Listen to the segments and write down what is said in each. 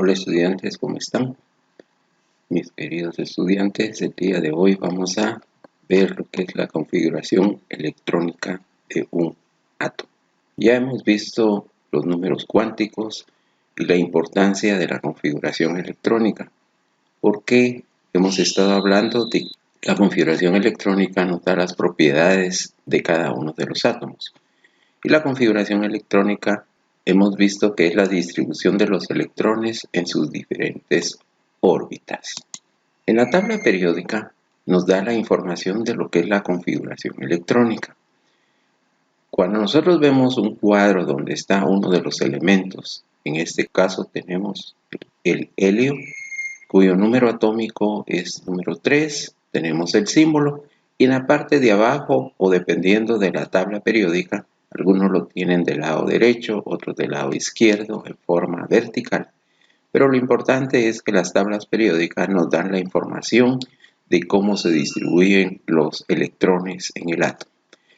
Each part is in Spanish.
Hola estudiantes, ¿cómo están? Mis queridos estudiantes, el día de hoy vamos a ver lo que es la configuración electrónica de un átomo. Ya hemos visto los números cuánticos y la importancia de la configuración electrónica, porque hemos estado hablando de la configuración electrónica nos da las propiedades de cada uno de los átomos. Y la configuración electrónica hemos visto que es la distribución de los electrones en sus diferentes órbitas. En la tabla periódica nos da la información de lo que es la configuración electrónica. Cuando nosotros vemos un cuadro donde está uno de los elementos, en este caso tenemos el helio, cuyo número atómico es número 3, tenemos el símbolo, y en la parte de abajo, o dependiendo de la tabla periódica, algunos lo tienen del lado derecho, otros del lado izquierdo, en forma vertical. Pero lo importante es que las tablas periódicas nos dan la información de cómo se distribuyen los electrones en el átomo.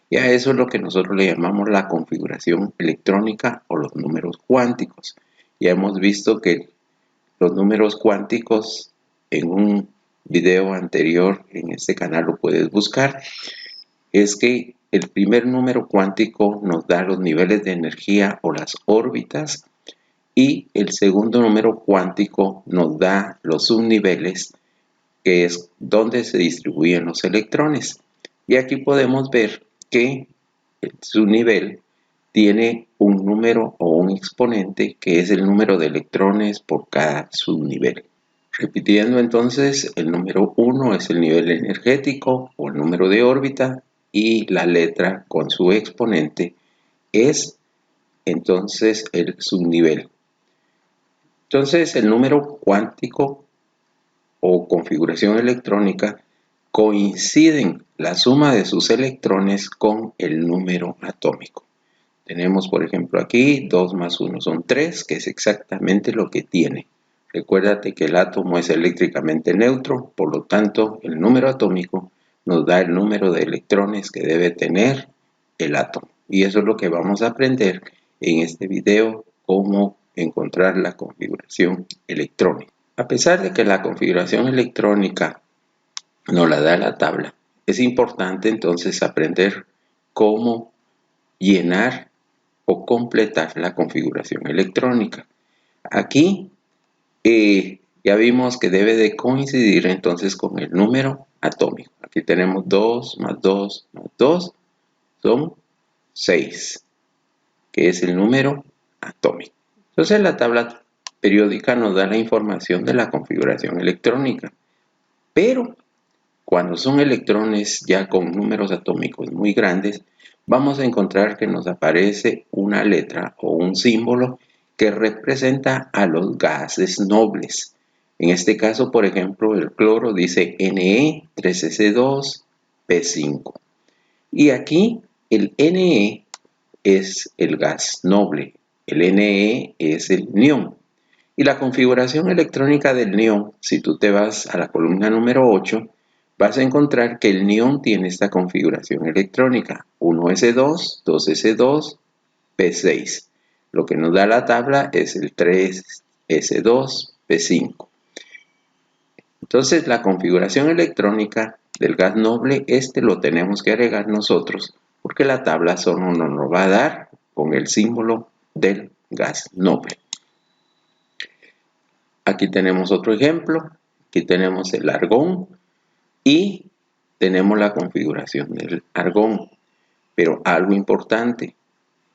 Y a eso es lo que nosotros le llamamos la configuración electrónica o los números cuánticos. Ya hemos visto que los números cuánticos en un video anterior, en este canal lo puedes buscar, es que el primer número cuántico nos da los niveles de energía o las órbitas, y el segundo número cuántico nos da los subniveles, que es donde se distribuyen los electrones. Y aquí podemos ver que el subnivel tiene un número o un exponente que es el número de electrones por cada subnivel. Repitiendo entonces, el número 1 es el nivel energético o el número de órbita, y la letra con su exponente es entonces el subnivel. Entonces, el número cuántico o configuración electrónica coinciden la suma de sus electrones con el número atómico. Tenemos, por ejemplo, aquí 2 más 1 son 3, que es exactamente lo que tiene. Recuérdate que el átomo es eléctricamente neutro, por lo tanto, el número atómico nos da el número de electrones que debe tener el átomo. Y eso es lo que vamos a aprender en este video, cómo encontrar la configuración electrónica. A pesar de que la configuración electrónica nos la da la tabla, es importante entonces aprender cómo llenar o completar la configuración electrónica. Aquí ya vimos que debe de coincidir entonces con el número atómico. Aquí tenemos 2 más 2 más 2 son 6, que es el número atómico. Entonces la tabla periódica nos da la información de la configuración electrónica, pero cuando son electrones ya con números atómicos muy grandes, vamos a encontrar que nos aparece una letra o un símbolo que representa a los gases nobles. En este caso, por ejemplo, el cloro dice Ne3S2P5. Y aquí el Ne es el gas noble, el Ne es el neón. Y la configuración electrónica del neón, si tú te vas a la columna número 8, vas a encontrar que el neón tiene esta configuración electrónica: 1s2, 2s2, P6. Lo que nos da la tabla es el 3s2, P5. Entonces la configuración electrónica del gas noble, lo tenemos que agregar nosotros, porque la tabla solo nos va a dar con el símbolo del gas noble. Aquí tenemos otro ejemplo. Aquí tenemos el argón y tenemos la configuración del argón. Pero algo importante,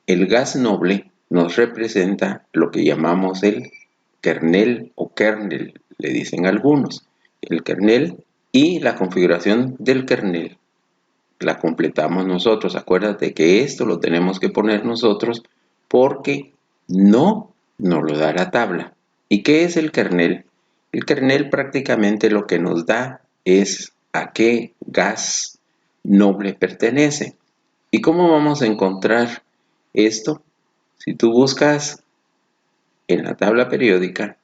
el gas noble nos representa lo que llamamos el kernel o kernel, le dicen algunos. El kernel, y la configuración del kernel la completamos nosotros. Acuérdate que esto lo tenemos que poner nosotros porque no nos lo da la tabla. ¿Y qué es el kernel? El kernel prácticamente lo que nos da es a qué gas noble pertenece. ¿Y cómo vamos a encontrar esto? Si tú buscas en la tabla periódica,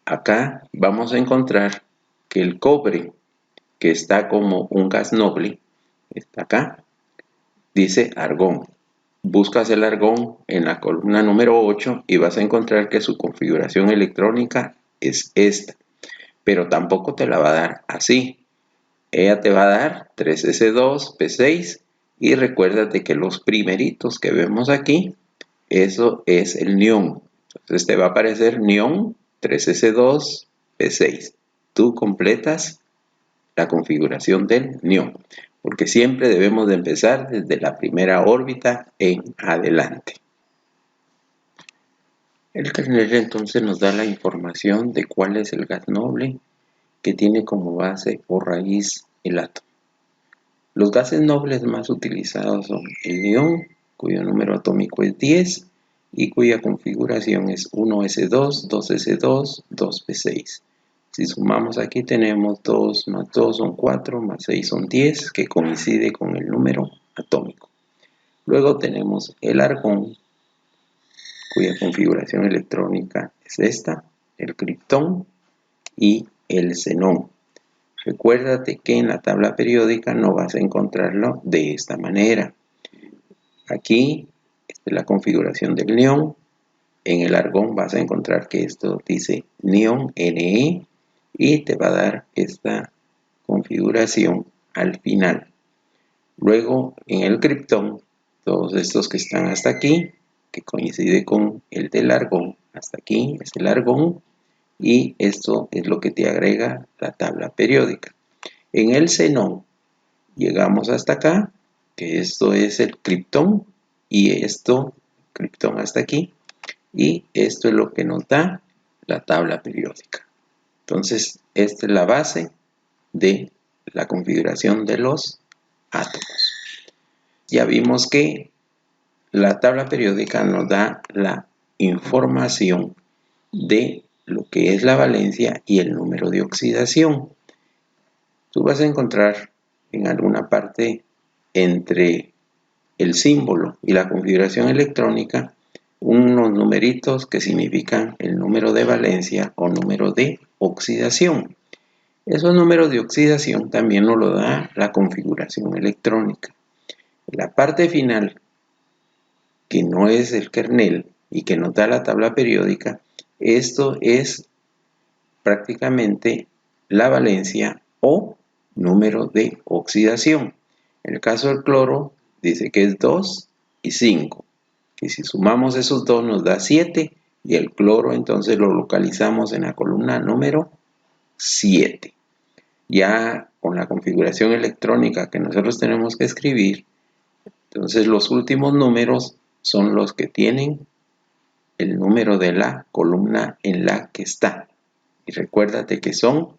acá vamos a encontrar que el cobre, que está como un gas noble, está acá, dice argón. buscas el argón en la columna número 8 y vas a encontrar que su configuración electrónica es esta, pero tampoco te la va a dar así. Ella te va a dar 3s2p6 y recuérdate que los primeritos que vemos aquí, eso es el neón. Entonces te va a aparecer neón 3s2p6. Tú completas la configuración del neón, porque siempre debemos de empezar desde la primera órbita en adelante. El kernel entonces nos da la información de cuál es el gas noble que tiene como base o raíz el átomo. Los gases nobles más utilizados son el neón, cuyo número atómico es 10 y cuya configuración es 1s2, 2s2, 2p6. Si sumamos aquí tenemos 2 más 2 son 4, más 6 son 10, que coincide con el número atómico. Luego tenemos el argón, cuya configuración electrónica es esta, el criptón y el xenón. Recuérdate que en la tabla periódica no vas a encontrarlo de esta manera. Aquí esta es la configuración del neón. En el argón vas a encontrar que esto dice neón Ne y te va a dar esta configuración al final. Luego en el criptón, todos estos que están hasta aquí, que coincide con el del argón, hasta aquí es el argón y esto es lo que te agrega la tabla periódica. En el xenón llegamos hasta acá, que esto es el criptón y esto, criptón hasta aquí, y esto es lo que nos da la tabla periódica. Entonces, esta es la base de la configuración de los átomos. Ya vimos que la tabla periódica nos da la información de lo que es la valencia y el número de oxidación. Tú vas a encontrar en alguna parte entre el símbolo y la configuración electrónica unos numeritos que significan el número de valencia o número de oxidación. Esos números de oxidación también nos lo da la configuración electrónica. La parte final, que no es el kernel y que nos da la tabla periódica, esto es prácticamente la valencia o número de oxidación. En el caso del cloro, dice que es 2 y 5. Que si sumamos esos dos nos da 7 y el cloro entonces lo localizamos en la columna número 7. Ya con la configuración electrónica que nosotros tenemos que escribir, entonces los últimos números son los que tienen el número de la columna en la que está. Y recuérdate que son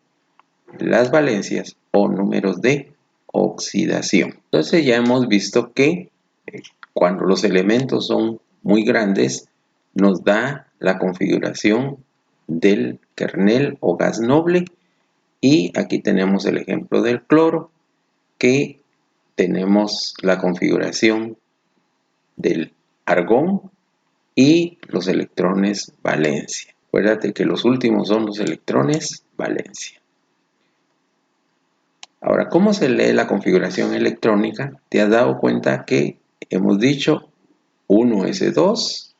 las valencias o números de oxidación. Entonces ya hemos visto que cuando los elementos son muy grandes nos da la configuración del kernel o gas noble y aquí tenemos el ejemplo del cloro que tenemos la configuración del argón y los electrones valencia. Acuérdate que los últimos son los electrones valencia. Ahora, ¿cómo se lee la configuración electrónica? Te has dado cuenta que hemos dicho 1s2,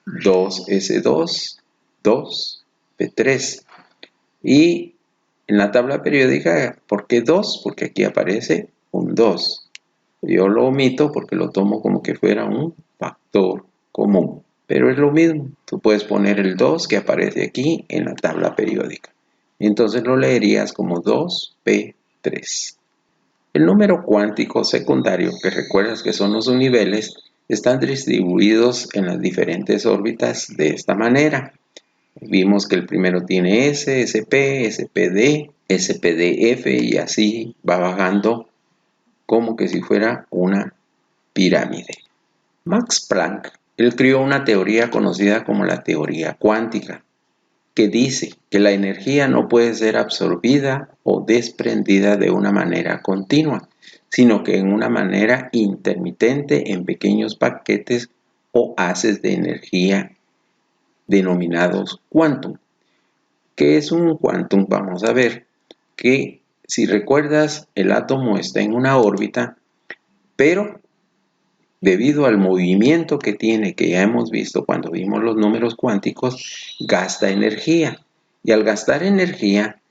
2s2, 2p3. Y en la tabla periódica, ¿por qué 2? Porque aquí aparece un 2. Yo lo omito porque lo tomo como que fuera un factor común. Pero es lo mismo. Tú puedes poner el 2 que aparece aquí en la tabla periódica. Entonces lo leerías como 2p3. El número cuántico secundario, que recuerdas que son los univeles, están distribuidos en las diferentes órbitas de esta manera. Vimos que el primero tiene S, SP, SPD, SPDF y así va bajando como que si fuera una pirámide. Max Planck, él creó una teoría conocida como la teoría cuántica, que dice que la energía no puede ser absorbida o desprendida de una manera continua, sino que en una manera intermitente en pequeños paquetes o haces de energía denominados quantum. ¿Qué es un quantum? Vamos a ver que si recuerdas el átomo está en una órbita, pero debido al movimiento que tiene, que ya hemos visto cuando vimos los números cuánticos, gasta energía. Y al gastar energía,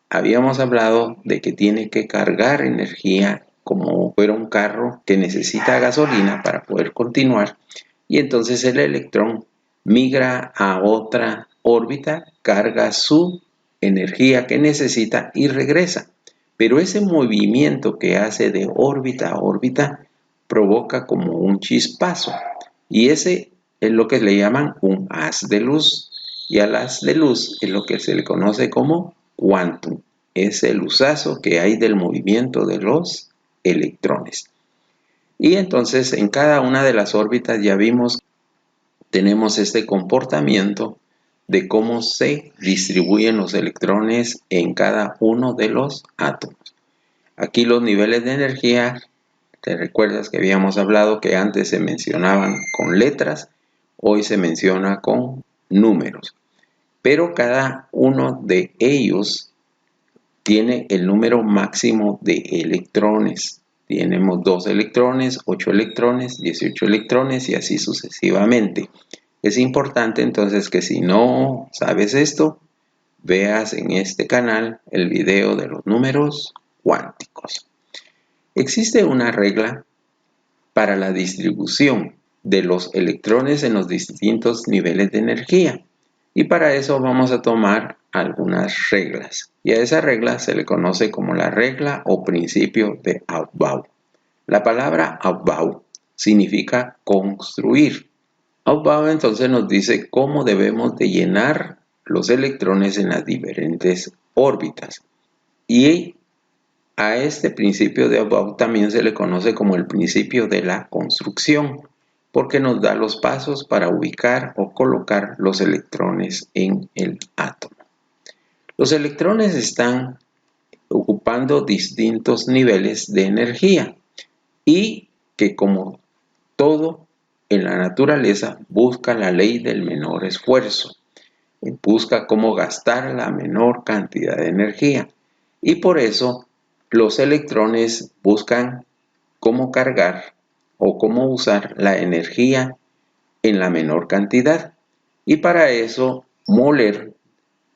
habíamos hablado de que tiene que cargar energía como fuera un carro que necesita gasolina para poder continuar. Y entonces el electrón migra a otra órbita, carga su energía que necesita y regresa. Pero ese movimiento que hace de órbita a órbita provoca como un chispazo. Y ese es lo que le llaman un haz de luz. Y al haz de luz es lo que se le conoce como quantum. Es el luzazo que hay del movimiento de los electrones. Y entonces en cada una de las órbitas ya vimos, tenemos este comportamiento de cómo se distribuyen los electrones en cada uno de los átomos. Aquí los niveles de energía, te recuerdas que habíamos hablado que antes se mencionaban con letras, hoy se menciona con números. Pero cada uno de ellos tiene el número máximo de electrones. Tenemos 2 electrones, 8 electrones, 18 electrones y así sucesivamente. Es importante entonces que si no sabes esto, veas en este canal el video de los números cuánticos. Existe una regla para la distribución de los electrones en los distintos niveles de energía. Y para eso vamos a tomar algunas reglas. Y a esa regla se le conoce como la regla o principio de Aufbau. La palabra Aufbau significa construir. Aufbau entonces nos dice cómo debemos de llenar los electrones en las diferentes órbitas. Y a este principio de Aufbau también se le conoce como el principio de la construcción, porque nos da los pasos para ubicar o colocar los electrones en el átomo. Los electrones están ocupando distintos niveles de energía y que, como todo en la naturaleza, busca la ley del menor esfuerzo, busca cómo gastar la menor cantidad de energía, y por eso los electrones buscan cómo cargar o cómo usar la energía en la menor cantidad. Y para eso Moller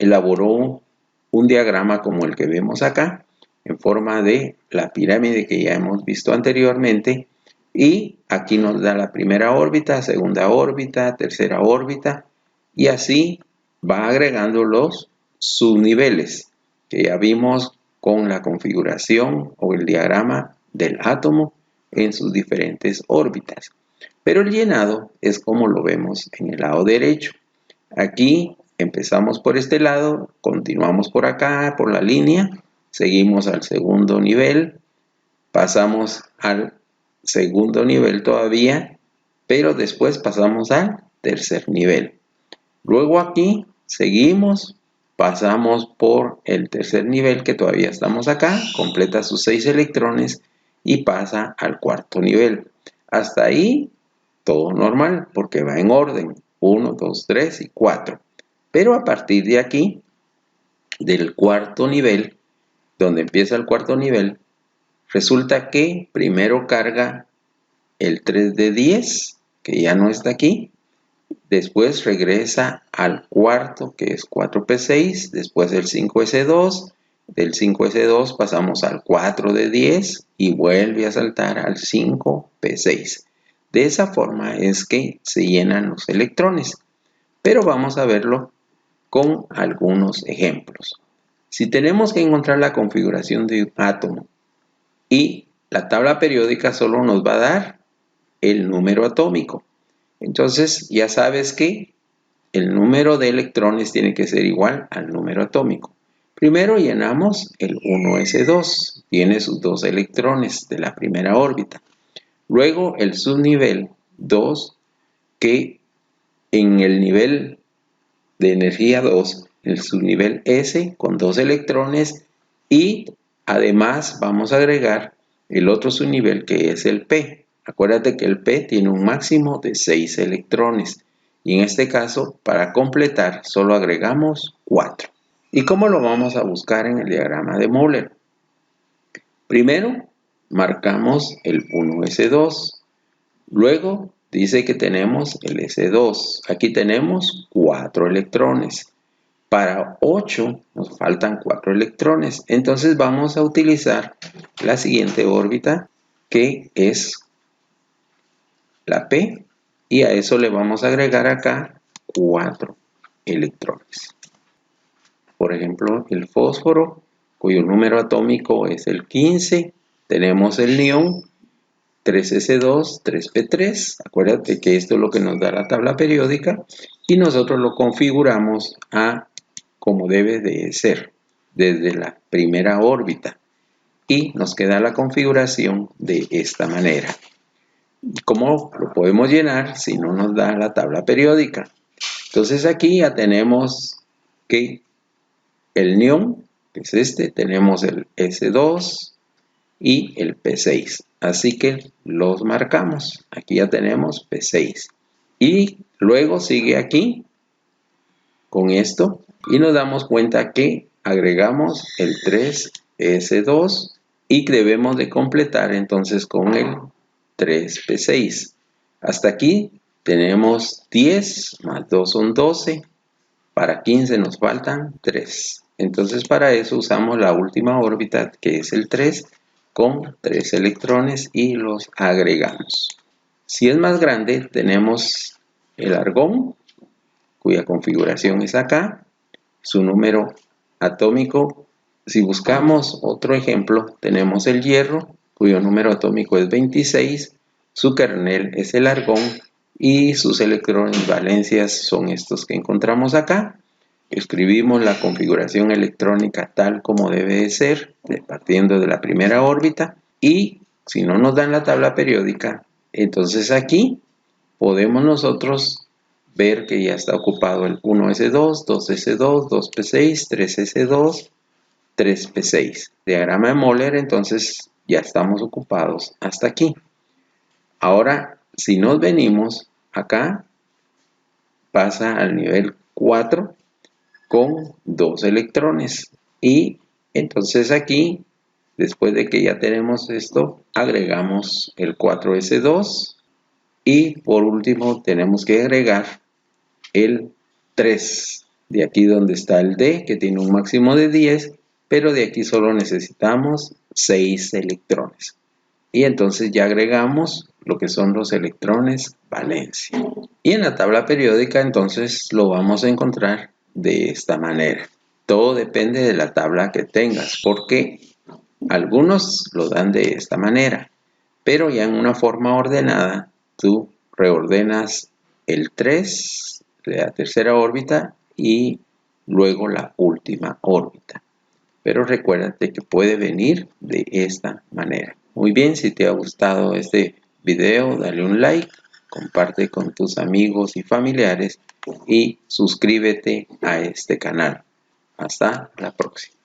elaboró un diagrama como el que vemos acá, en forma de la pirámide que ya hemos visto anteriormente, y aquí nos da la primera órbita, segunda órbita, tercera órbita, y así va agregando los subniveles que ya vimos con la configuración o el diagrama del átomo en sus diferentes órbitas. Pero el llenado es como lo vemos en el lado derecho. Aquí empezamos por este lado, continuamos por acá, por la línea, seguimos al segundo nivel, pasamos al segundo nivel todavía, pero después pasamos al tercer nivel. Luego aquí seguimos, pasamos por el tercer nivel que todavía estamos acá, completa sus 6 electrones y pasa al cuarto nivel. Hasta ahí todo normal porque va en orden, 1, 2, 3 y 4. Pero a partir de aquí, del cuarto nivel, donde empieza el cuarto nivel, resulta que primero carga el 3 de 10, que ya no está aquí. Después regresa al cuarto, que es 4p6, después el 5s2, del 5s2 pasamos al 4 de 10 y vuelve a saltar al 5p6. De esa forma es que se llenan los electrones, pero vamos a verlo con algunos ejemplos. Si tenemos que encontrar la configuración de un átomo y la tabla periódica solo nos va a dar el número atómico, entonces ya sabes que el número de electrones tiene que ser igual al número atómico. Primero llenamos el 1s2, tiene sus 2 electrones de la primera órbita. Luego el subnivel 2, que en el nivel de energía 2, el subnivel S con 2 electrones, y además vamos a agregar el otro subnivel que es el P. Acuérdate que el P tiene un máximo de 6 electrones y en este caso para completar solo agregamos 4. ¿Y cómo lo vamos a buscar en el diagrama de Moller? Primero marcamos el 1s2, Luego dice que tenemos el S2. Aquí tenemos 4 electrones. Para 8 nos faltan 4 electrones. Entonces vamos a utilizar la siguiente órbita, que es la P. Y a eso le vamos a agregar acá 4 electrones. Por ejemplo, el fósforo, cuyo número atómico es el 15. Tenemos el neón, 3s2, 3p3. Acuérdate que esto es lo que nos da la tabla periódica. Y nosotros lo configuramos a como debe de ser, desde la primera órbita. Y nos queda la configuración de esta manera. ¿Cómo lo podemos llenar si no nos da la tabla periódica? Entonces aquí ya tenemos que el neón, que es este, tenemos el S2 y el P6. Así que los marcamos. Aquí ya tenemos P6. Y luego sigue aquí con esto y nos damos cuenta que agregamos el 3S2 y debemos de completar entonces con el 3P6. Hasta aquí tenemos 10 más 2 son 12. Para 15 nos faltan 3. Entonces para eso usamos la última órbita, que es el 3, con 3 electrones y los agregamos. Si es más grande, tenemos el argón, cuya configuración es acá. Su número atómico, si buscamos otro ejemplo, tenemos el hierro, cuyo número atómico es 26. Su kernel es el argón y sus electrones valencias son estos que encontramos acá. Escribimos la configuración electrónica tal como debe de ser, partiendo de la primera órbita, y si no nos dan la tabla periódica, entonces aquí podemos nosotros ver que ya está ocupado el 1s2, 2s2, 2p6, 3s2, 3p6. Diagrama de Moller, entonces ya estamos ocupados hasta aquí. Ahora, si nos venimos acá, pasa al nivel 4 con 2 electrones. Y entonces aquí, después de que ya tenemos esto, agregamos el 4s2. Y por último tenemos que agregar el 3. De aquí donde está el D, que tiene un máximo de 10, pero de aquí solo necesitamos 6 electrones. Y entonces ya agregamos lo que son los electrones valencia. Y en la tabla periódica entonces lo vamos a encontrar de esta manera. Todo depende de la tabla que tengas, porque algunos lo dan de esta manera, pero ya en una forma ordenada, tú reordenas el 3, la tercera órbita, y luego la última órbita. Pero recuérdate que puede venir de esta manera. Muy bien, si te ha gustado este video, dale un like, comparte con tus amigos y familiares y suscríbete a este canal. Hasta la próxima.